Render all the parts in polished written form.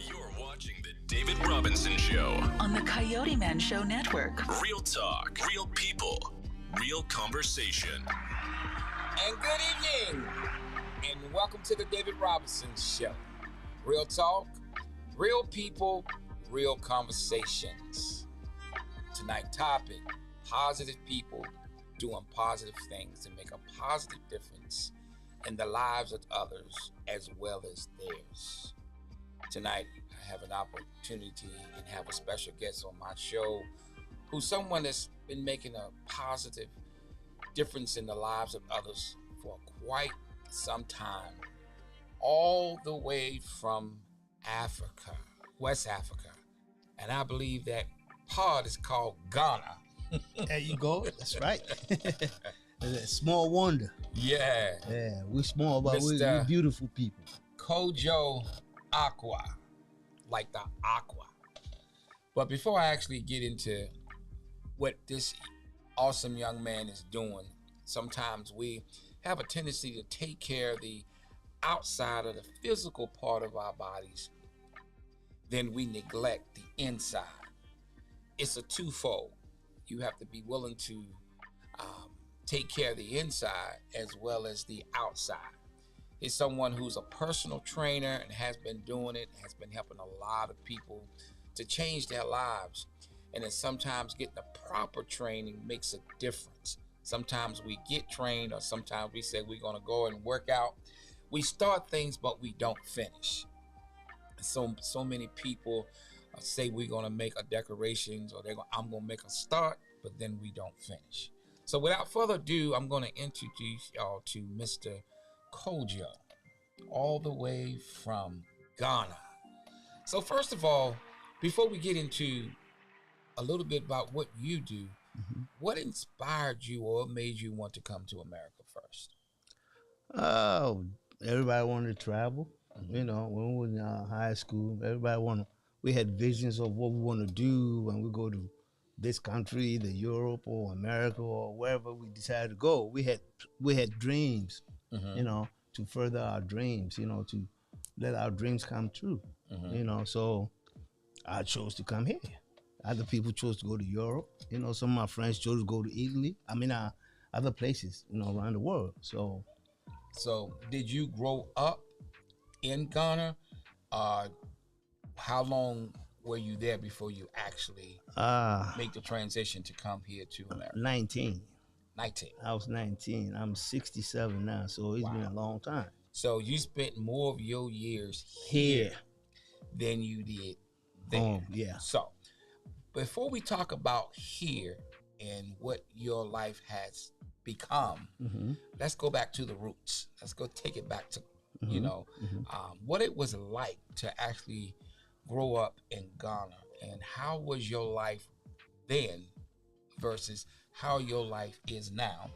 You're watching The David Robinson Show on the CoyoteMan Show Network. Real talk, real people, real conversation. And good evening, and welcome to The David Robinson Show. Real talk, real people, real conversations. Tonight's topic, positive people doing positive things to make a positive difference in the lives of others as well as theirs. Tonight, I have an opportunity and have a special guest on my show who's someone that's been making a positive difference in the lives of others for quite some time, all the way from Africa, West Africa. And I believe that part is called Ghana. There you go. That's right. Small wonder. Yeah, we're small, but we're beautiful people. Kojo Aqua, like the aqua. But before I actually get into what this awesome young man is doing, sometimes we have a tendency to take care of the outside of the physical part of our bodies, then we neglect the inside. It's a twofold. You have to be willing to take care of the inside as well as the outside. He's someone who's a personal trainer and has been doing it, has been helping a lot of people to change their lives. And then sometimes getting the proper training makes a difference. Sometimes we get trained, or sometimes we say we're going to go and work out. We start things, but we don't finish. So many people say we're going to make a decorations, or I'm going to make a start, but then we don't finish. So without further ado, I'm going to introduce y'all to Mr. Kojo, all the way from Ghana. So first of all, before we get into a little bit about what you do, what inspired you or made you want to come to America first? Oh, everybody wanted to travel. You know, when we were in high school, we had visions of what we want to do when we go to this country, the Europe or America or wherever we decided to go. We had dreams, you know, to further our dreams, you know, to let our dreams come true, you know. So I chose to come here. Other people chose to go to Europe. You know, some of my friends chose to go to Italy. I mean, other places, you know, around the world. So did you grow up in Ghana? How long were you there before you actually make the transition to come here to America? 19. 19. I was 19. I'm 67 now, so it's been a long time. So you spent more of your years here than you did there. Yeah. So before we talk about here and what your life has become, let's go back to the roots. Let's go take it back to, you know, what it was like to actually grow up in Ghana, and how was your life then versus how your life is now.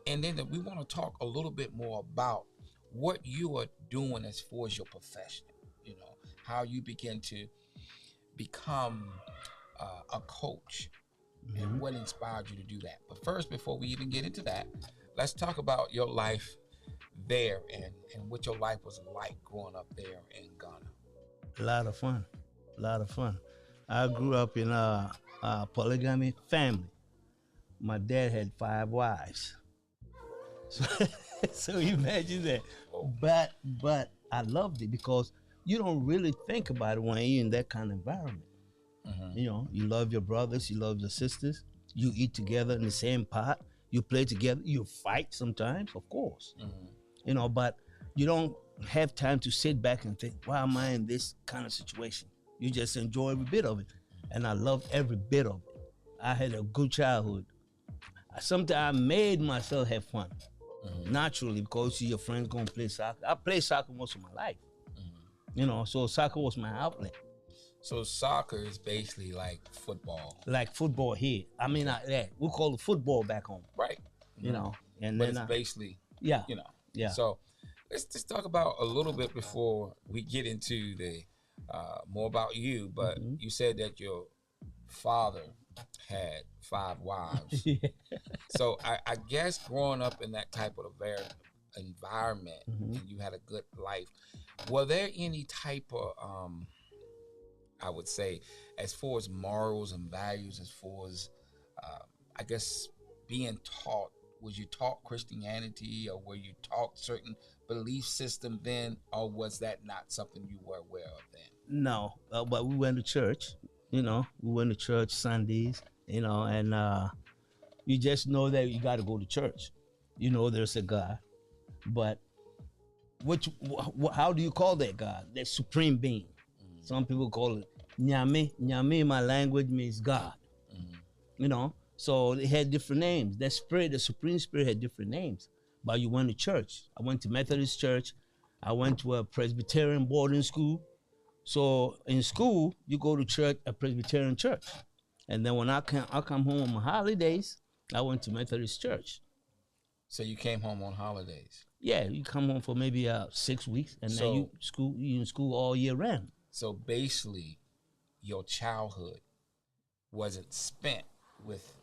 And then we want to talk a little bit more about what you are doing as far as your profession, you know, how you begin to become a coach and what inspired you to do that. But first, before we even get into that, let's talk about your life there and what your life was like growing up there in Ghana. A lot of fun. I grew up in a polygamy family. My dad had 5 wives. So you imagine that. But I loved it because you don't really think about it when you're in that kind of environment. You know, you love your brothers, you love your sisters, you eat together in the same pot, you play together, you fight sometimes, of course. You know, but you don't have time to sit back and think, why am I in this kind of situation? You just enjoy every bit of it. And I loved every bit of it. I had a good childhood. Sometimes I made myself have fun, naturally, because your friends gonna play soccer. I played soccer most of my life. You know, so soccer was my outlet. So soccer is basically like football. Like football here. I mean, we call it football back home. Right. You know, and but then it's basically, you know. Yeah. So let's just talk about a little bit before we get into the more about you. But you said that your father had 5 wives. So I guess growing up in that type of environment and you had a good life, were there any type of I would say, as far as morals and values, as far as I guess being taught. Was you taught Christianity, or were you taught certain belief system then, or was that not something you were aware of then? No, but we went to church. You know, we went to church Sundays. You know, and you just know that you got to go to church. You know, there's a God, but how do you call that God? That supreme being. Some people call it Nyame. Nyame in my language means God. You know, so they had different names. That spirit, the supreme spirit, had different names. But you went to church. I went to Methodist church. I went to a Presbyterian boarding school. So in school, you go to church, a Presbyterian church. And then when I come home on holidays, I went to Methodist church. So you came home on holidays? Yeah, you come home for maybe 6 weeks, and then you in school all year round. So basically, your childhood wasn't spent with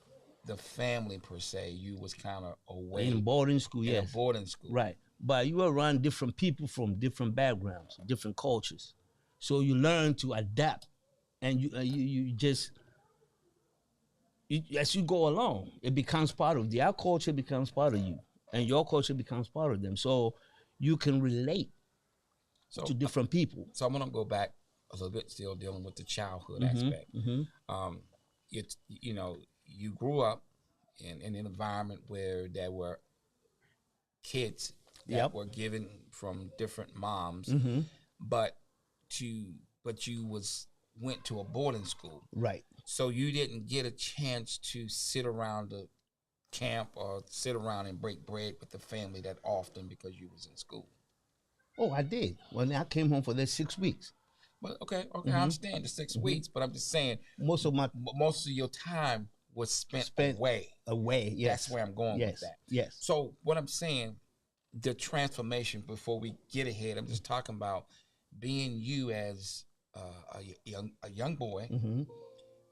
the family per se. You was kind of away in boarding school. In yes, a boarding school, right? But you were around different people from different backgrounds, different cultures, so you learn to adapt, and you just as you go along, it becomes part of their culture, becomes part of you, and your culture becomes part of them. So you can relate to different people. So I'm gonna go back a little bit, still dealing with the childhood aspect. You know, you grew up in an environment where there were kids that were given from different moms, but you went to a boarding school, right? So you didn't get a chance to sit around the camp or sit around and break bread with the family that often because you was in school. Oh, I did. Well, I came home for that 6 weeks. But okay, I understand the 6 weeks, but I'm just saying most of your time was spent away. Away, yes. That's where I'm going with that. Yes. So what I'm saying, the transformation, before we get ahead, I'm just talking about being you as a young boy,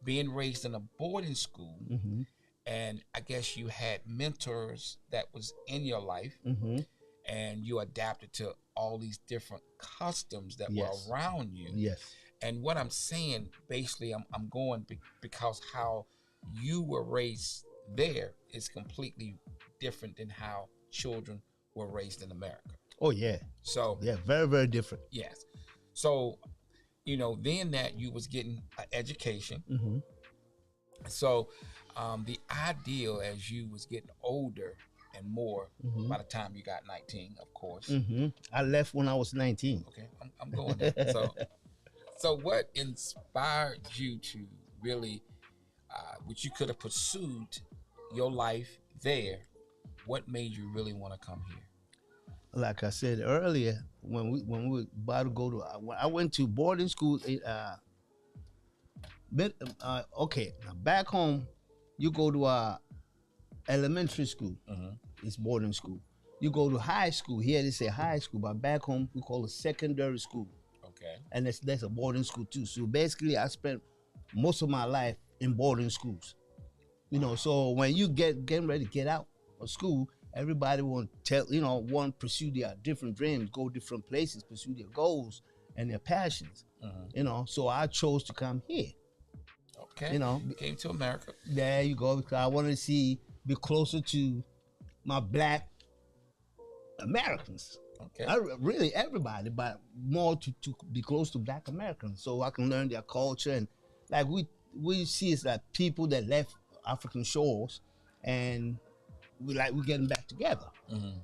being raised in a boarding school, and I guess you had mentors that was in your life, and you adapted to all these different customs that were around you. Yes. And what I'm saying, basically, I'm going because how you were raised there is completely different than how children were raised in America. Oh, yeah. So yeah, very, very different. Yes. So, you know, then that you was getting an education. So the ideal as you was getting older and more by the time you got 19, of course. I left when I was 19. Okay, I'm going there. So what inspired you to really, which you could have pursued your life there, what made you really want to come here? Like I said earlier, when we were about to go to, I went to boarding school. Okay, now back home, you go to elementary school. It's boarding school. You go to high school. Here they say high school, but back home we call it secondary school. Okay. And that's a boarding school too. So basically, I spent most of my life in boarding schools. You know, so when you getting ready to get out of school, everybody want to pursue their different dreams, go different places, pursue their goals and their passions. You know, so I chose to come here. Okay. You know, came to America. There you go. Because I wanted to be closer to my Black Americans. Okay. Really everybody, but more to be close to Black Americans, so I can learn their culture. And like we see it's like people that left African shores, and we're getting back together.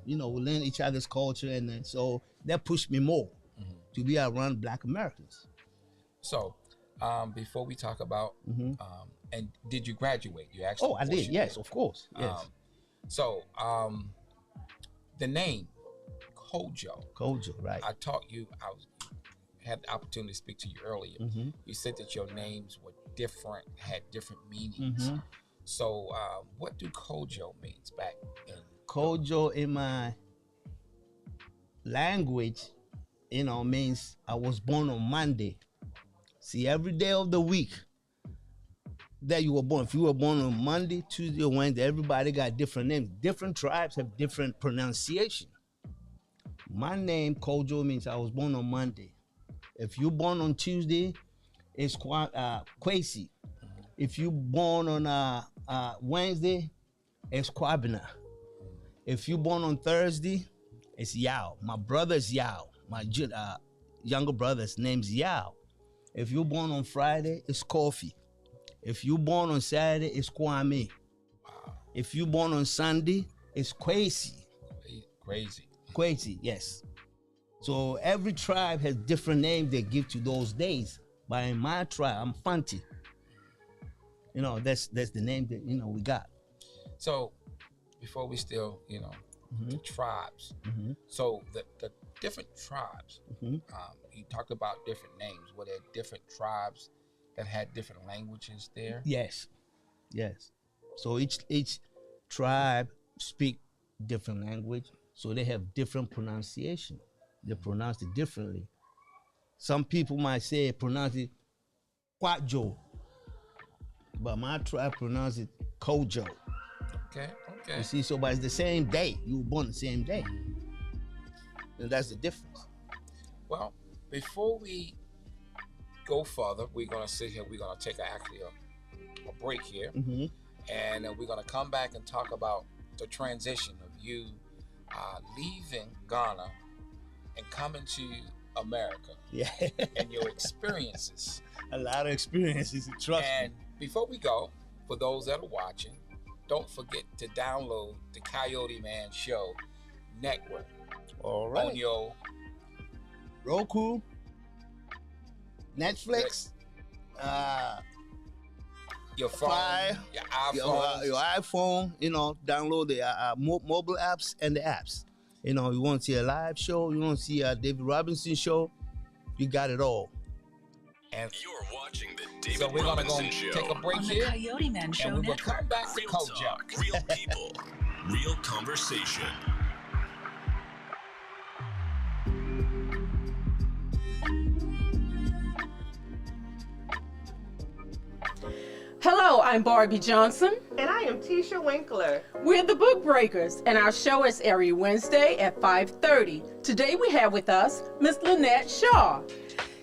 You know, we learn each other's culture, and then, so that pushed me more to be around Black Americans. So, before we talk about, and did you graduate? You actually? Oh, I did. Yes, of course. Yes. So, the name Koyo, right? I taught you. Had the opportunity to speak to you earlier. You said that your names were different, had different meanings. So, what do Koyo means back in? Koyo in my language, you know, means I was born on Monday. See, every day of the week that you were born, if you were born on Monday, Tuesday, or Wednesday, everybody got different names. Different tribes have different pronunciation. My name, Koyo, means I was born on Monday. If you're born on Tuesday, it's Kwesi. If you born on Wednesday, it's Kwabena. If you born on Thursday, it's Yao. My brother's Yao. My younger brother's name's Yao. If you born on Friday, it's Kofi. If you born on Saturday, it's Kwame. Wow. If you born on Sunday, it's Kwesi. Crazy. Kwesi, yes. So every tribe has different names they give to those days. But in my tribe, I'm Fanti. You know, that's the name that, you know, we got. So before we still, you know, the tribes. So the different tribes, you talked about different names. Were there different tribes that had different languages there? Yes, yes. So each tribe speak different language, so they have different pronunciation. They pronounce it differently. Some people might say pronounce it Kwajo, but my tribe pronounce it Kojo. Okay. You see, so but it's the same day. You were born the same day, and that's the difference. Well, before we go further, we're gonna sit here. We're gonna take a break here, and we're gonna come back and talk about the transition of you leaving Ghana and coming to America. Yeah, and your experiences. A lot of experiences. Trust me. And before we go, for those that are watching, don't forget to download the Coyote Man Show network. All right. On your Roku, Netflix, your phone, your iPhone, your iPhone. You know, download the mobile apps and the apps. You know, you want to see a live show, you want to see a David Robinson show, you got it all. And you're watching the David Robinson Show. Take a break on the here, Coyote Man Show and we will network. come back to Real Kojo. talk, real people, real conversation. Hello, I'm Barbie Johnson. And I am Tisha Winkler. We're the Book Breakers, and our show is every Wednesday at 5:30. Today we have with us Miss Lynette Shaw.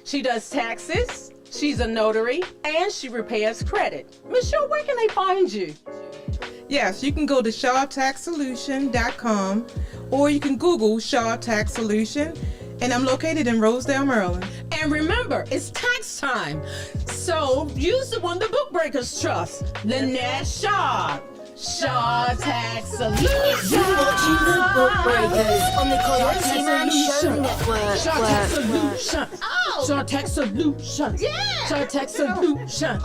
She does taxes, she's a notary, and she repairs credit. Miss Shaw, where can they find you? Yes, you can go to shawtaxsolution.com or you can Google Shaw Tax Solution. And I'm located in Rosedale, Maryland. And remember, it's tax time. So use the one the Book Breakers trust, Lynette Shaw. Shaw Tax Solution. You're watching the Book Breakers on the CoyoteMan Show Network. Shaw Tax Solution. Shaw Tax Solution. Yeah. Shaw Tax Solution.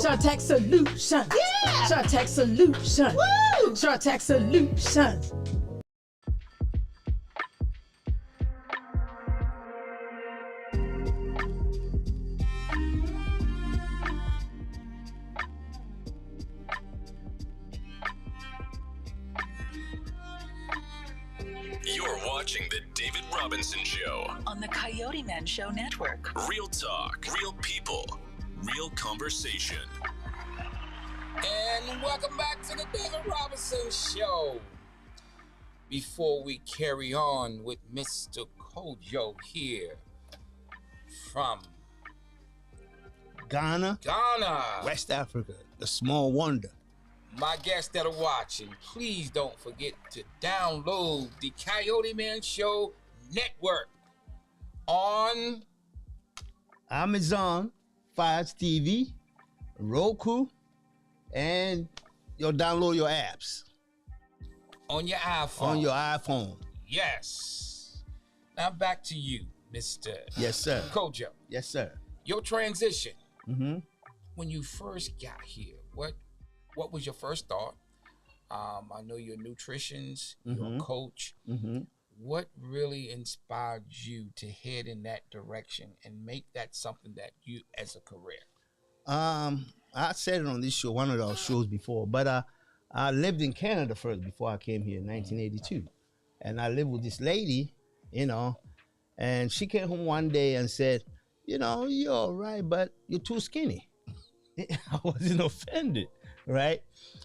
Shaw Tax Solution. Yeah. Shaw Tax Solution. Woo. Shaw Tax Solution. You're watching the David Robinson Show. On the Coyote Man Show network. Real talk, real people, real conversation. And welcome back to the David Robinson Show. Before we carry on with Mr. Kojo here from Ghana, West Africa, the small wonder. my guests that are watching, please don't forget to download the Coyote Man Show network on Amazon, Fire TV, Roku, and you'll download your apps on your iPhone. on your iPhone. Yes. Now back to you, Mr. Yes, sir. Kojo. Yes, sir. Your transition. Mm-hmm. When you first got here, what was your first thought? I know you're nutritionist, you're a coach. Mm-hmm. What really inspired you to head in that direction and make that something that you as a career? I said it on this show, one of those shows before, but I lived in Canada first before I came here in 1982. And I lived with this lady, and she came home one day and said, you're all right, but you're too skinny. I wasn't offended, right?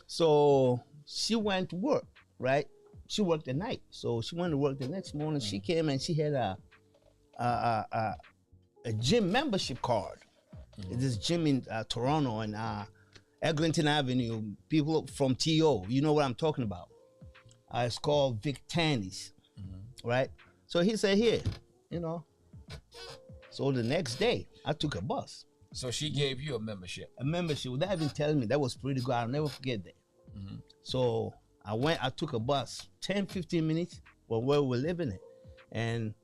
So she went to work, right? She worked at night. So she went to work the next morning. She came and she had a gym membership card. This gym in Toronto and Eglinton Avenue. People from TO, you know what I'm talking about. It's called Vic Tandy's, right? So he said, here, you know. So the next day, I took a bus. So she gave you a membership. A membership without even telling me. That was pretty good. I'll never forget that. So I took a bus, 10, 15 minutes from where we were living at. And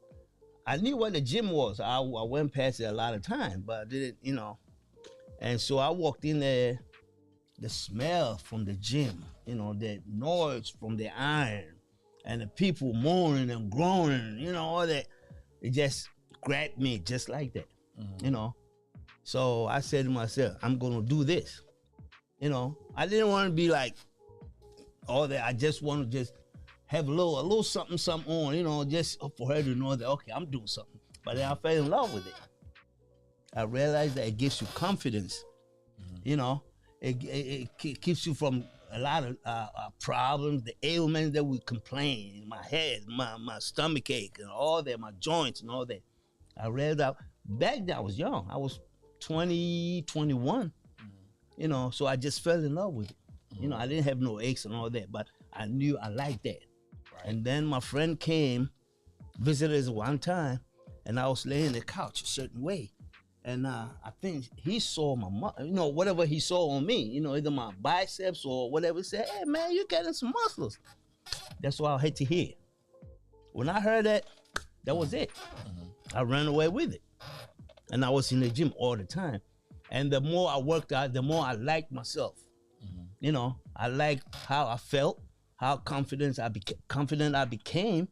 I knew what the gym was. I went past it a lot of times, but I didn't, you know. And so I walked in there, the smell from the gym, you know, the noise from the iron, and the people moaning and groaning, you know, all that. It just grabbed me just like that, you know. So I said to myself, I'm gonna do this. You know, I didn't want to be like all that. I just want to just have a little something on, you know, just for her to know that, okay, I'm doing something. But then I fell in love with it. I realized that it gives you confidence, you know. It keeps you from a lot of problems, the ailments that we complain, my head, my stomach ache, and all that, my joints and all that. I read out, back then I was young. I was 20, 21, you know, so I just fell in love with it. You know, I didn't have no aches and all that, but I knew I liked that. Right. And then my friend came, visited us one time, and I was laying on the couch a certain way. And I think he saw you know, whatever he saw on me, you know, either my biceps or whatever, said, hey, man, you're getting some muscles. That's what I had to hear. When I heard that, that was it. I ran away with it. And I was in the gym all the time. And the more I worked out, the more I liked myself. You know, I liked how I felt, how confident I became.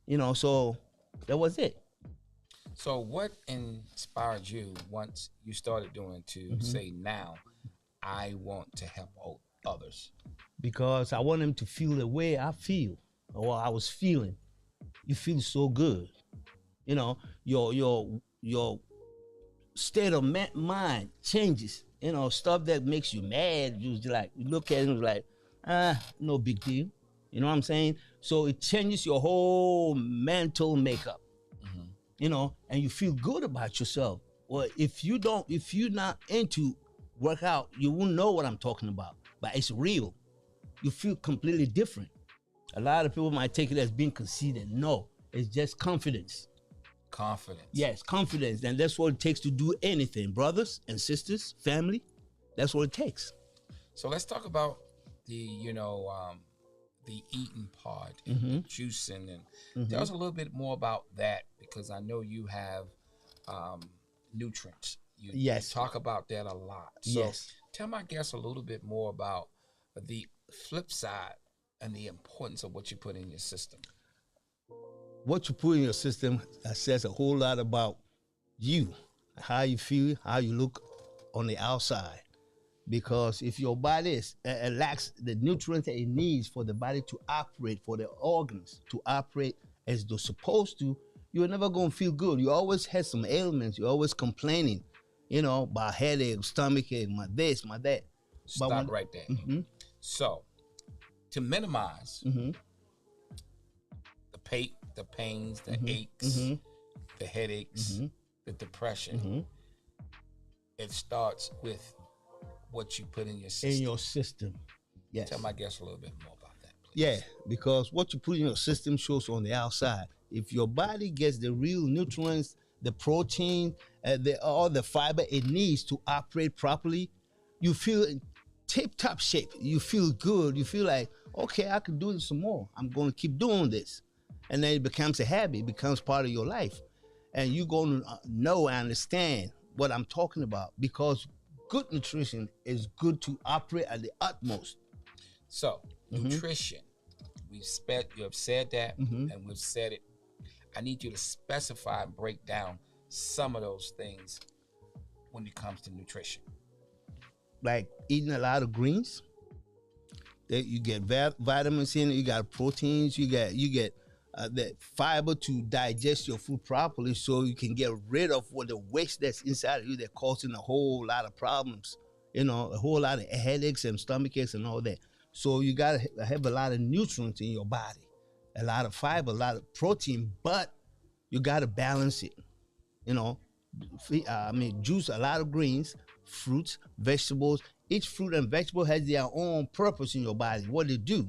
You know, so that was it. So what inspired you once you started doing to say, now I want to help others? Because I want them to feel the way I feel, or I was feeling. You feel so good. You know, your state of mind changes. You know, stuff that makes you mad, you look at it and like, no big deal. You know what I'm saying? So it changes your whole mental makeup. You know, and you feel good about yourself. Well, if you're not into workout, you won't know what I'm talking about. But it's real. You feel completely different. A lot of people might take it as being conceited. No, it's just confidence. Confidence. Yes, confidence. And that's what it takes to do anything. Brothers and sisters, family, that's what it takes. So let's talk about the eating part, and the juicing, and tell us a little bit more about that, because I know you have nutrients. You talk about that a lot. So tell my guests a little bit more about the flip side and the importance of what you put in your system. What you put in your system says a whole lot about you, how you feel, how you look on the outside. Because if your body lacks the nutrients that it needs for the body to operate, for the organs to operate as they're supposed to, you're never going to feel good. You always have some ailments. You're always complaining, you know, about headache, stomach ache, my this, my that. Stop right there. So, to minimize the pains, the aches, the headaches, the depression, it starts with what you put in your system. In your system, yes. Tell my guests a little bit more about that, please. Yeah, because what you put in your system shows on the outside. If your body gets the real nutrients, the protein, all the fiber it needs to operate properly, you feel in tip-top shape. You feel good. You feel like, okay, I can do this some more. I'm going to keep doing this. And then it becomes a habit. It becomes part of your life. And you're going to know and understand what I'm talking about, because good nutrition is good to operate at the utmost. So, nutrition, you have said that, and we've said it. I need you to specify and break down some of those things when it comes to nutrition. Like eating a lot of greens, that you get vitamins in it, you got proteins, you get that fiber to digest your food properly, so you can get rid of what the waste that's inside of you that causing a whole lot of problems, you know, a whole lot of headaches and stomach aches and all that. So you got to have a lot of nutrients in your body, a lot of fiber, a lot of protein, but you got to balance it, you know, juice a lot of greens, fruits, vegetables. Each fruit and vegetable has their own purpose in your body, what they do.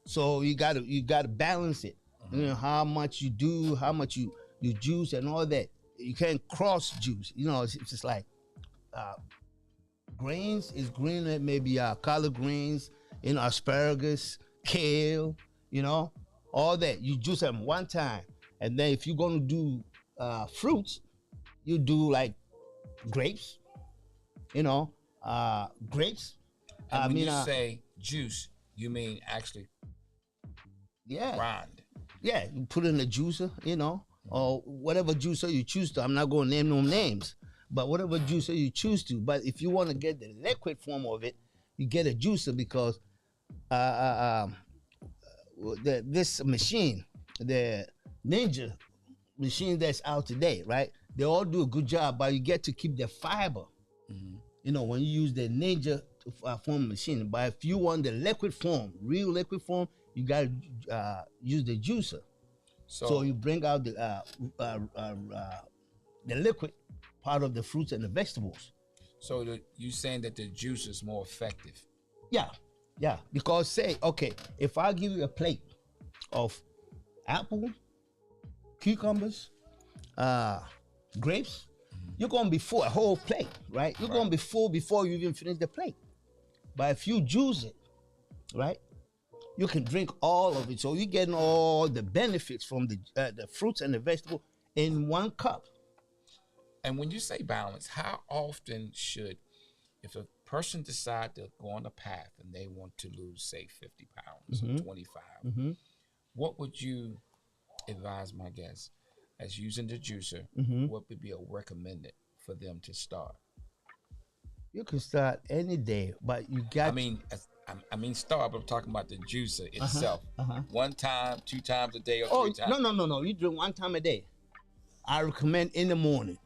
So you gotta balance it. You know, how much you do, how much you juice and all that. You can't cross juice. You know, it's just like greens is green, maybe collard greens, you know, asparagus, kale, you know, all that. You juice them one time. And then if you're gonna do fruits, you do like grapes, you know, grapes. And when you say juice, you mean actually grind. Yeah, you put in a juicer, you know, or whatever juicer you choose to. I'm not going to name no names, but whatever juicer you choose to. But if you want to get the liquid form of it, you get a juicer because this machine, the Ninja machine that's out today, right? They all do a good job, but you get to keep the fiber. You know, when you use the Ninja form machine. But if you want the liquid form, real liquid form, you got to use the juicer. So you bring out the liquid part of the fruits and the vegetables. So you saying that the juice is more effective? Yeah. Because say, okay, if I give you a plate of apple, cucumbers, grapes, you're gonna be full, a whole plate, right? You're gonna be full before you even finish the plate. But if you juice it, right, you can drink all of it. So you're getting all the benefits from the fruits and the vegetable in one cup. And when you say balance, how often should, if a person decide to go on a path and they want to lose, say, 50 pounds or 25, what would you advise my guests as using the juicer? What would be a recommended for them to start? You can start any day, but you got. I mean, start. But I'm talking about the juicer itself. 1 time, 2 times a day, or 3 times. No. You drink 1 time a day. I recommend in the morning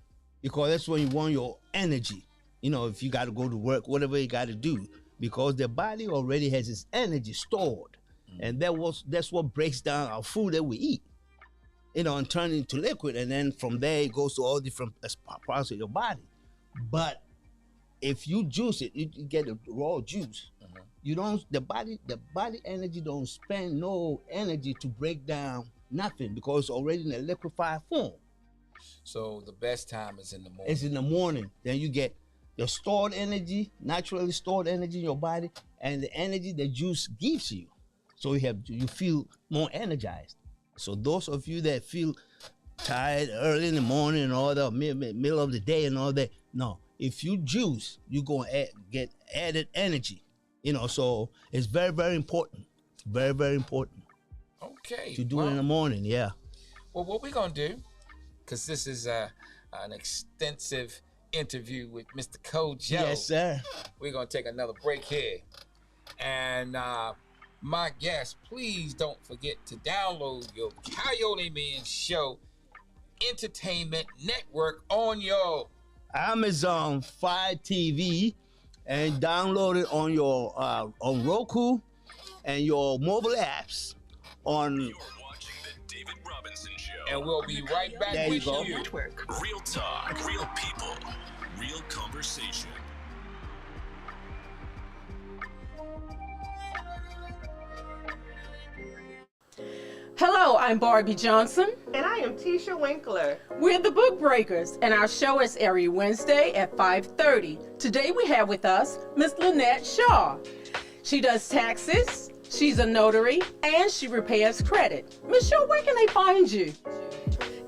because that's when you want your energy. You know, if you got to go to work, whatever you got to do, because the body already has its energy stored, and that's what breaks down our food that we eat. You know, and turn it into liquid, and then from there it goes to all different parts of your body. But if you juice it, you get the raw juice. You don't. The body energy don't spend no energy to break down nothing because it's already in a liquefied form. So the best time is in the morning. It's in the morning. Then you get your stored energy, naturally stored energy in your body, and the energy the juice gives you. So you feel more energized. So those of you that feel tired early in the morning and all that, middle of the day and all that, no. If you juice, you're going to get added energy. You know, so it's very, very important. Very, very important. Okay. To do it in the morning, yeah. Well, what we're going to do, because this is an extensive interview with Mr. Coyote. Yes, sir. We're going to take another break here. And my guests, please don't forget to download your CoyoteMan Show Entertainment Network on your Amazon Fire TV and download it on your on Roku and your mobile apps on. You're watching the David Robinson Show. And we'll be right back there with you. Network. Real talk, real people, real conversation. Hello, I'm Barbie Johnson. And I am Tisha Winkler. We're the Book Breakers, and our show is every Wednesday at 5:30. Today we have with us Miss Lynette Shaw. She does taxes, she's a notary, and she repairs credit. Miss Shaw, where can they find you?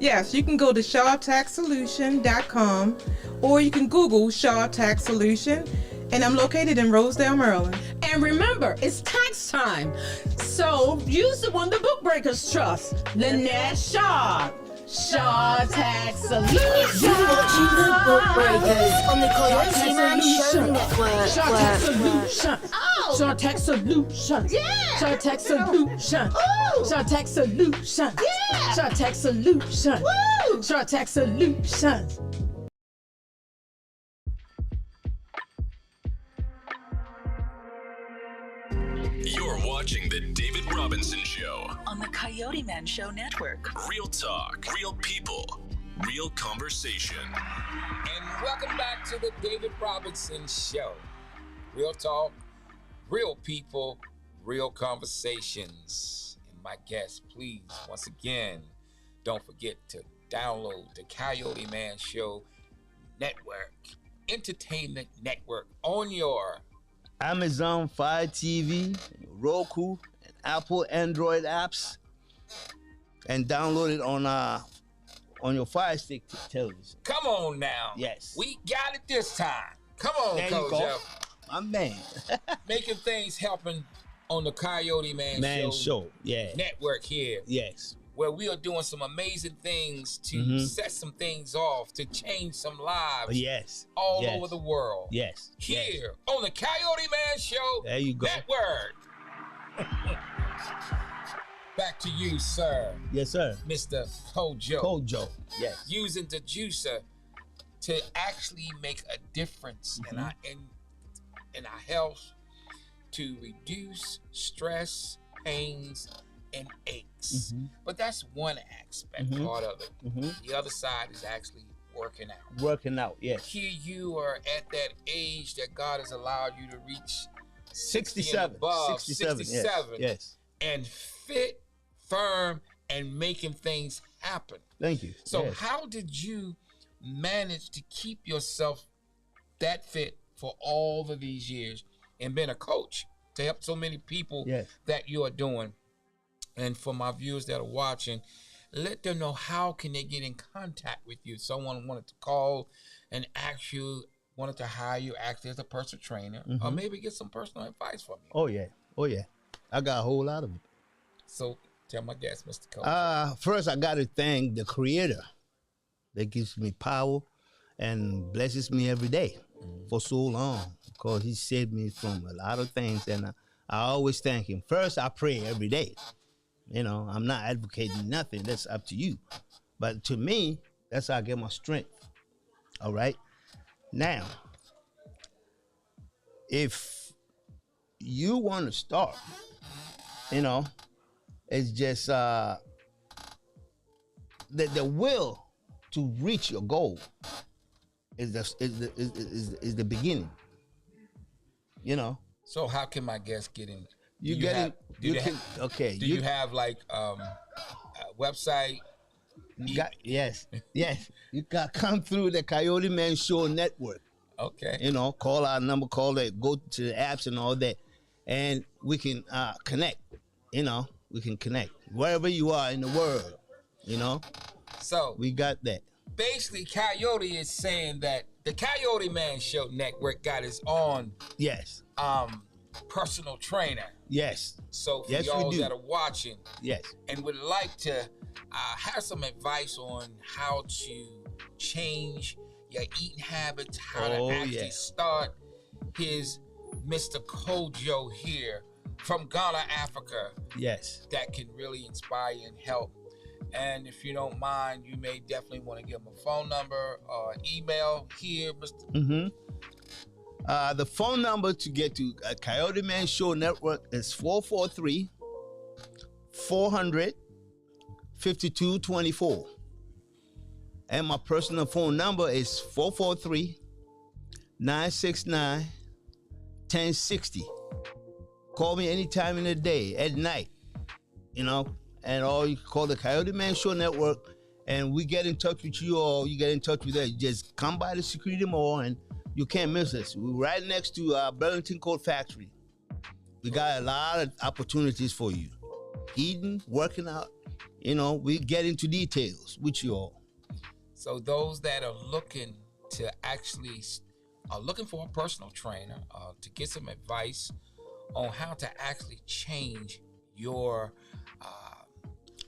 Yes, you can go to ShawTaxSolution.com or you can Google Shaw Tax Solution, and I'm located in Rosedale, Maryland. And remember, it's tax time, so use the one the Book Breakers trust, Lynette Shaw. Shaw Tax Solution. You're watching the Book Breakers on the CoyoteMan Show Network. Shaw Tax Solution. Shaw Tax Solution. Shaw Tax Solution. Shaw Tax Solution. Shaw Tax Solution. Shaw Tax Solution. You're watching the David Robinson Show. On the CoyoteMan Show Network. Real talk, real people, real conversation. And welcome back to the David Robinson Show. Real talk, real people, real conversations. And my guests, please, once again, don't forget to download the Coyote Man Show Network, Entertainment Network on your Amazon Fire TV, Roku, and Apple Android apps, and download it on your Fire Stick television. Come on now. Yes. We got it this time. Come on, There you go. Kojo. My man. Making things happen on the Coyote Man, Show. Yeah. Network here, Yes. where we are doing some amazing things to set some things off, to change some lives Yes. all Yes. over the world. Yes. Here on the Coyote Man Show There you go. Network. Back to you, sir. Yes, sir. Mr. Kojo. Kojo. Yes. Using the juicer to actually make a difference in our health, to reduce stress, pains, and aches. But that's one aspect, part of it. The other side is actually working out. Working out, yes. Here you are at that age that God has allowed you to reach 67. and above, 67. Yes. and fit, firm, and making things happen. Thank you. So yes. how did you manage to keep yourself that fit for all of these years and being a coach to help so many people that you are doing? And for my viewers that are watching, let them know how can they get in contact with you. Someone wanted to call and ask you, wanted to hire you actually as a personal trainer, or maybe get some personal advice from you. Oh yeah. I got a whole lot of it. So tell my guest, Mr. Coach. First I gotta thank the Creator that gives me power and blesses me every day for so long, because he saved me from a lot of things, and I always thank him. First I pray every day. You know, I'm not advocating nothing. That's up to you. But to me, that's how I get my strength. All right? Now, if you want to start, you know, it's just the will to reach your goal is the beginning. You know? So how can my guests get in? Do you have like a website? Yes. You got come through the Coyote Man Show Network. Okay. You know, call our number, go to the apps and all that, and we can connect. You know, we can connect wherever you are in the world. You know, so we got that. Basically, Coyote is saying that the Coyote Man Show Network got its own personal trainer. Yes. So for y'all that are watching, and would like to have some advice on how to change your eating habits, how to actually start his Mr. Kojo here from Ghana, Africa. Yes. That can really inspire and help. And if you don't mind, you may definitely want to give him a phone number or email here, Mr. The phone number to get to Coyote Man Show Network is 443-400-5224. And my personal phone number is 443-969-1060. Call me anytime in the day, at night, you know, or you can call the Coyote Man Show Network, and we get in touch with you, or you get in touch with us. Just come by the Security Mall, and you can't miss us. We're right next to Burlington Coat Factory. We got a lot of opportunities for you. Eating, working out, you know, we get into details with you all. So those that are looking to actually, are looking for a personal trainer, to get some advice on how to actually change your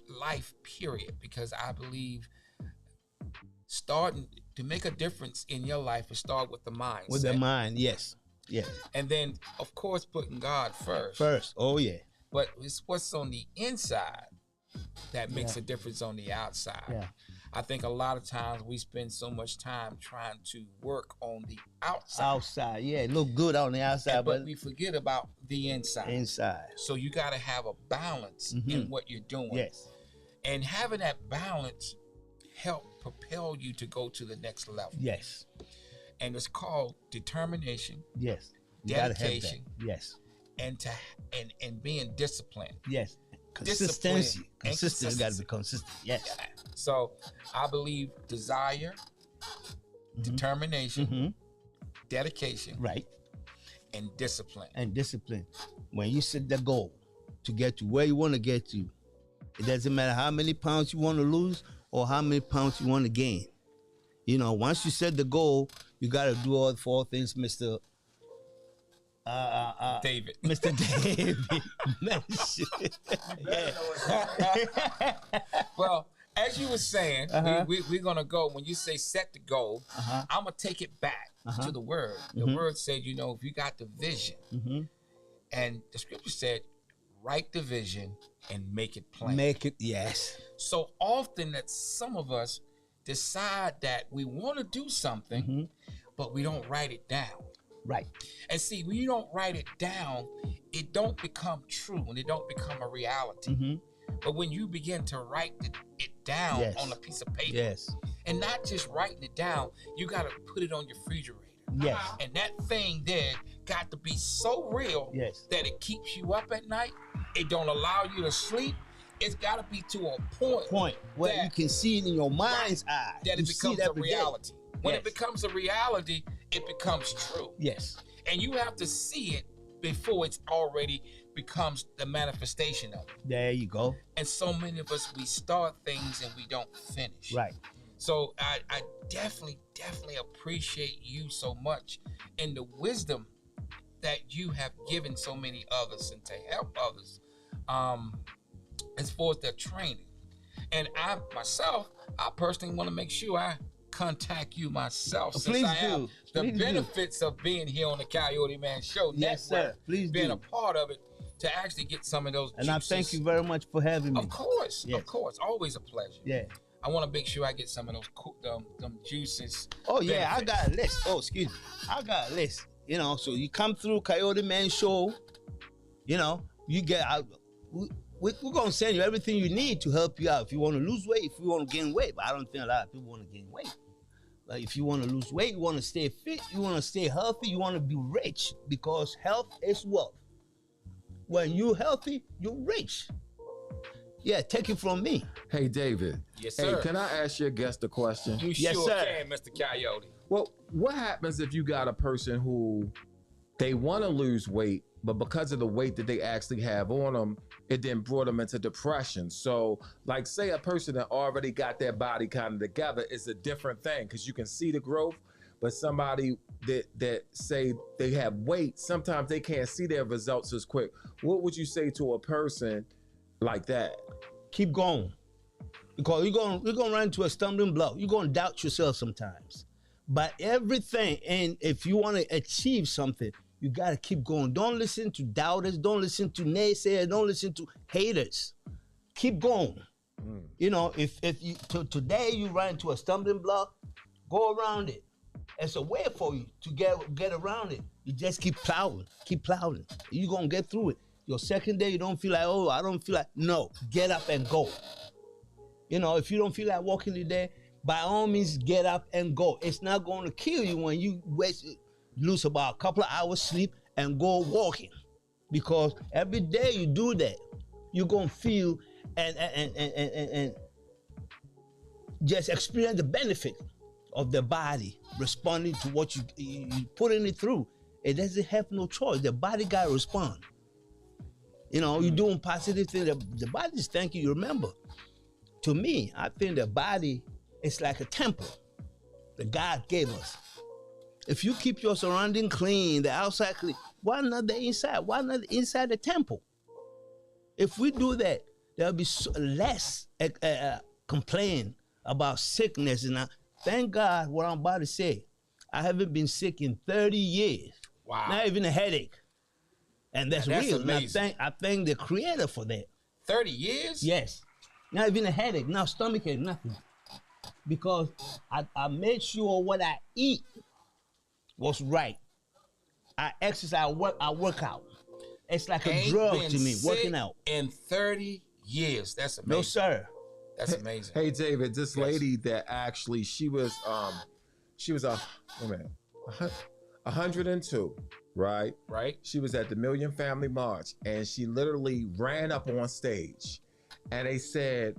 life, period, because I believe starting to make a difference in your life is start with the mind. With the mind, yes. And then, of course, putting God first. But it's what's on the inside that makes a difference on the outside. I think a lot of times we spend so much time trying to work on the outside. Look good on the outside, but we forget about the inside. So you got to have a balance in what you're doing. And having that balance help propel you to go to the next level. Yes. And it's called determination, Yes. You gotta have that. dedication, Yes. and being disciplined. Yes. Discipline Consistency. and Consistent. You gotta consistency. be consistent. Yes. So I believe desire, determination, dedication, Right. and discipline. And discipline. When you set the goal to get to where you want to get to, it doesn't matter how many pounds you want to lose or how many pounds you want to gain. You know, once you set the goal, you got to do all 4 things, Mr. David. Mr. David mentioned. Well, as you were saying, we're going to go, when you say set the goal, I'm going to take it back to the word. The word said, you know, if you got the vision, and the scripture said, write the vision and make it plain. Make it, yes. So often that some of us decide that we want to do something, but we don't write it down. Right. And see, when you don't write it down, it don't become true and it don't become a reality. But when you begin to write it down on a piece of paper, and not just writing it down, you got to put it on your refrigerator. Yes. And that thing there got to be so real that it keeps you up at night. It don't allow you to sleep. It's got to be to a point where that you can see it in your mind's eye. that You it see becomes it a every day. reality. When it becomes a reality, it becomes true. Yes. And you have to see it before it's already becomes the manifestation of it. There you go. And so many of us, we start things and we don't finish. Right. So I definitely appreciate you so much and the wisdom that you have given so many others and to help others as far as their training. And I personally want to make sure I contact you myself since Please I have do. the Please do. benefits of being here on the Coyote Man Show Yes, Network, sir. Please being do. a part of it to actually get some of those And juices. I thank you very much for having me. Of course, Yes. always a pleasure. Yeah. I want to make sure I get some of those them juices. Oh yeah, I benefits. got a list. Oh, excuse me. I got a list. You know, so you come through Coyote Man Show, you know, you get out. We're gonna send you everything you need to help you out. If you want to lose weight, if you want to gain weight, but I don't think a lot of people want to gain weight. Like if you want to lose weight, you want to stay fit, you want to stay healthy, you want to be rich because health is wealth. When you're healthy, you're rich. Yeah, take it from me. Hey, David. Yes, sir. Hey, can I ask your guest a question? You Yes, sure sir. can, Mr. Coyote. Well, what happens if you got a person who they want to lose weight, but because of the weight that they actually have on them, it then brought them into depression? So, like, say a person that already got their body kind of together is a different thing because you can see the growth. But somebody that say they have weight, sometimes they can't see their results as quick. What would you say to a person like that? Keep going. Because you're gonna run into a stumbling block. You're gonna doubt yourself sometimes. But everything, and if you want to achieve something, you gotta keep going. Don't listen to doubters, don't listen to naysayers, don't listen to haters. Keep going. You know, if you today you run into a stumbling block, go around it. It's a way for you to get around it. You just keep plowing. You're gonna get through it. Your second day, you don't feel like, oh, I don't feel like, no, get up and go. You know, if you don't feel like walking today, by all means, get up and go. It's not going to kill you when you lose about a couple of hours sleep and go walking. Because every day you do that, you're going to feel and just experience the benefit of the body responding to what you putting it through. It doesn't have no choice. The body got to respond. You know, you're doing positive things. The body's thanking you. Remember, to me, I think the body is like a temple that God gave us. If you keep your surrounding clean, the outside clean, why not the inside? Why not inside the temple? If we do that, there'll be less complaint about sickness. And thank God what I'm about to say. I haven't been sick in 30 years. Wow. Not even a headache. And that's real. Amazing. I thank the Creator for that. 30 years? Yes. Not even a headache. Now stomach ache, nothing. Because I made sure what I eat was right. I exercise, I work out. It's like a drug to me, working out. In 30 years. That's amazing. No, sir. That's amazing. Hey David, this Yes. lady that actually she was a wait a minute, 102, right? Right? She was at the Million Family March and she literally ran up on stage and they said,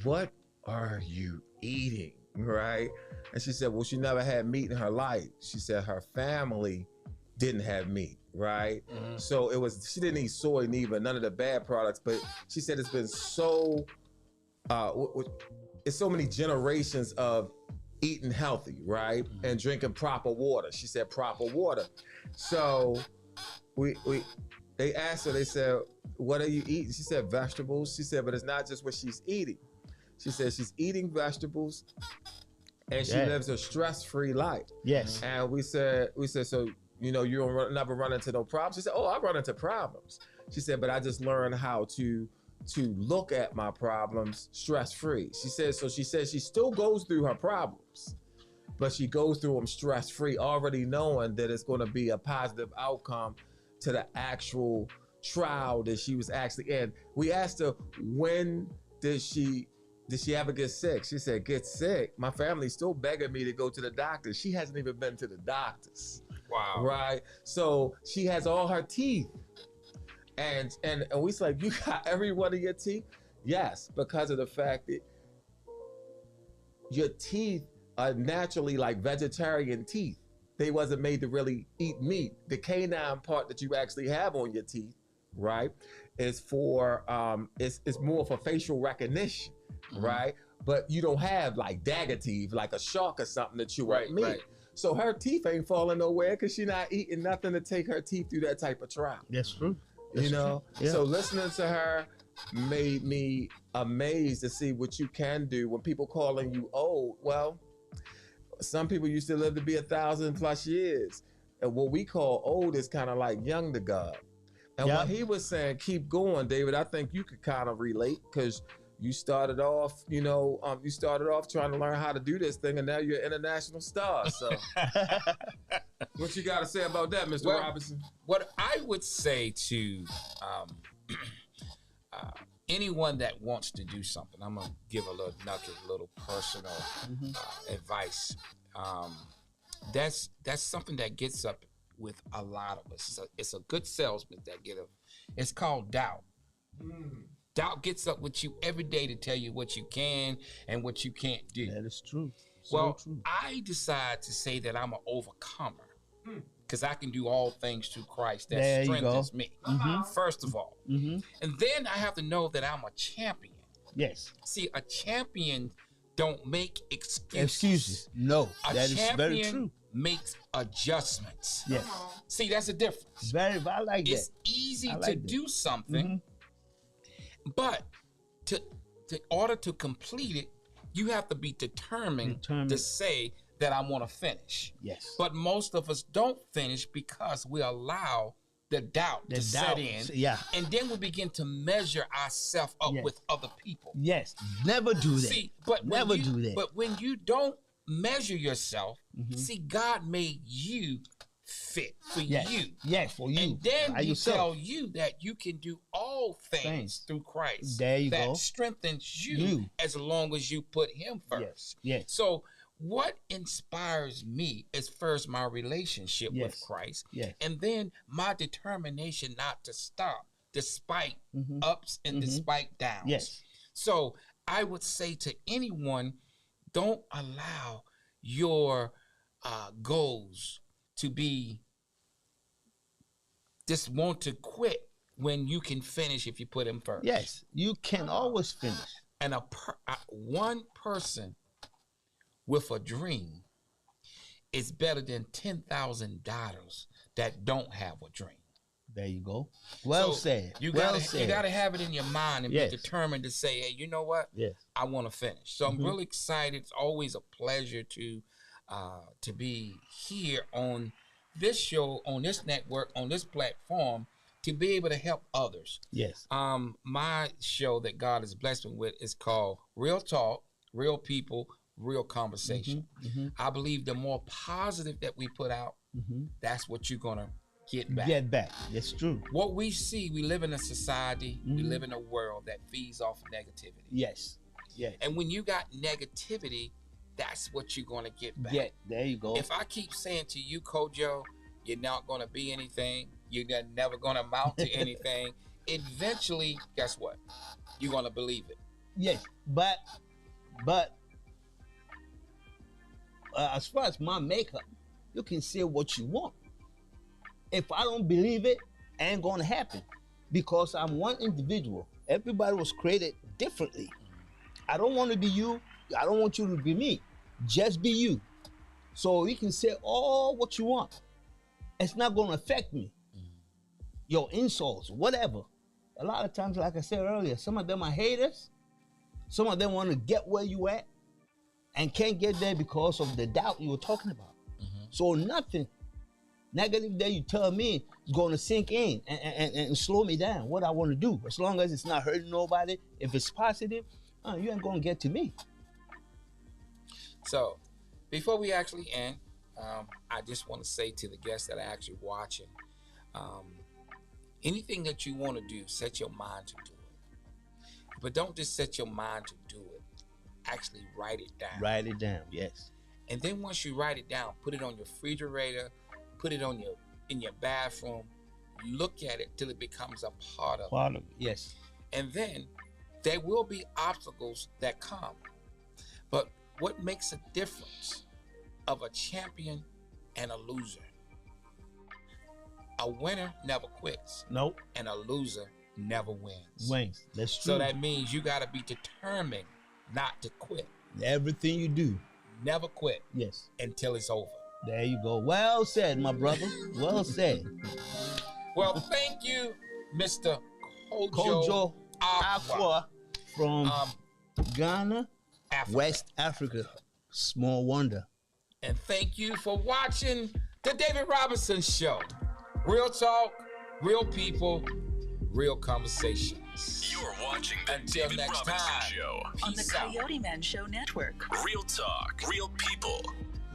"What are you eating?" Right? And she said, well, she never had meat in her life. She said her family didn't have meat, right? Mm-hmm. So she didn't eat soy neither, none of the bad products, but she said it's been so it's so many generations of eating healthy, right? Mm-hmm. And drinking proper water. She said proper water. So they asked her, they said, what are you eating? She said vegetables. She said, but it's not just what she's eating. She said she's eating vegetables and she lives a stress-free life. Yes. And we said, so, you know, you don't never run into no problems. She said, oh, I run into problems. She said, but I just learned how to look at my problems stress-free. She said she still goes through her problems, but she goes through them stress-free, already knowing that it's going to be a positive outcome to the actual trial that she was actually in. We asked her, when did she ever get sick? She said, get sick? My family's still begging me to go to the doctor. She hasn't even been to the doctors. Wow. Right? So she has all her teeth. And we like, you got every one of your teeth? Yes, because of the fact that your teeth are naturally like vegetarian teeth. They wasn't made to really eat meat. The canine part that you actually have on your teeth, right, is for it's more for facial recognition, right? But you don't have like dagger teeth, like a shark or something to chew up meat. Right. So her teeth ain't falling nowhere because she's not eating nothing to take her teeth through that type of trial. That's true. You know, so listening to her made me amazed to see what you can do when people calling you old. Well, some people used to live to be 1,000+ years. And what we call old is kind of like young to God. And when he was saying, keep going, David, I think you could kind of relate because you started off, you know, trying to learn how to do this thing, and now you're an international star. So what you got to say about that, Mr. Robinson? What I would say to anyone that wants to do something, I'm going to give a little nugget, a little personal advice. That's something that gets up with a lot of us. It's a good salesman that get up. It's called doubt. Doubt gets up with you every day to tell you what you can and what you can't do. That is true. True. I decide to say that I'm an overcomer because I can do all things through Christ that strengthens me, first of all. And then I have to know that I'm a champion. Yes. See, a champion don't make excuses. No, that is very true. Makes adjustments. Yes. See, that's a difference. I like that. It's easy to do something, but in order to complete it, you have to be determined to say that I want to finish. Yes. But most of us don't finish because we allow the doubt to set in. Yeah. And then we begin to measure ourselves up with other people. Yes. Never do that. See, but never do that. But when you don't measure yourself, see, God made you fit for you. Yes, for you. And then He tell you that you can do all things through Christ. There you that go. Strengthens you as long as you put him first. Yes. So what inspires me is first my relationship with Christ. Yes. And then my determination not to stop despite ups and despite downs. Yes. So I would say to anyone, don't allow your goals to be just want to quit when you can finish if you put him first. Yes, you can always finish. And one person with a dream is better than 10,000 daughters that don't have a dream. There you go. Well said. You gotta have it in your mind and be determined to say, hey, you know what? Yes. I want to finish. So I'm really excited. It's always a pleasure to be here on this show, on this network, on this platform, to be able to help others. Yes. My show that God has blessed me with is called Real Talk, Real People, Real Conversation. I believe the more positive that we put out, that's what you're gonna get back. That's true. What we see, we live in a society, we live in a world that feeds off negativity. Yes. Yeah. And when you got negativity, that's what you're going to get back. Yeah, there you go. If I keep saying to you, Kojo, you're not going to be anything, you're never going to amount to anything, eventually, guess what? You're going to believe it. Yes, but as far as my makeup, you can say what you want. If I don't believe it, it ain't gonna happen, because I'm one individual. Everybody was created differently. I don't want to be you. I don't want you to be me. Just be you. So you can say all what you want. It's not gonna affect me. Your insults, whatever. A lot of times, like I said earlier, some of them are haters. Some of them want to get where you at and can't get there because of the doubt you were talking about. So nothing negative that you tell me is going to sink in and slow me down, what I want to do. As long as it's not hurting nobody, if it's positive, you ain't going to get to me. So before we actually end, I just want to say to the guests that are actually watching, anything that you want to do, set your mind to do it. But don't just set your mind to do it. Actually write it down. Write it down, yes. And then once you write it down, put it on your refrigerator, put it on in your bathroom, look at it till it becomes a part of it. Yes. And then there will be obstacles that come. But what makes a difference of a champion and a loser? A winner never quits. Nope. And a loser never wins. Wins. That's true. So that means you got to be determined not to quit. Everything you do. Never quit. Yes. Until it's over. There you go. Well said, my brother. Well said. Well, thank you, Mr. Koyo Aqua from Ghana, Africa. West Africa. Small wonder. And thank you for watching the David Robinson Show. Real talk, real people, real conversations. You're watching the Until David next Robinson time. Show. On the Peace out. CoyoteMan Show Network. Real talk, real people,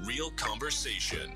real conversation.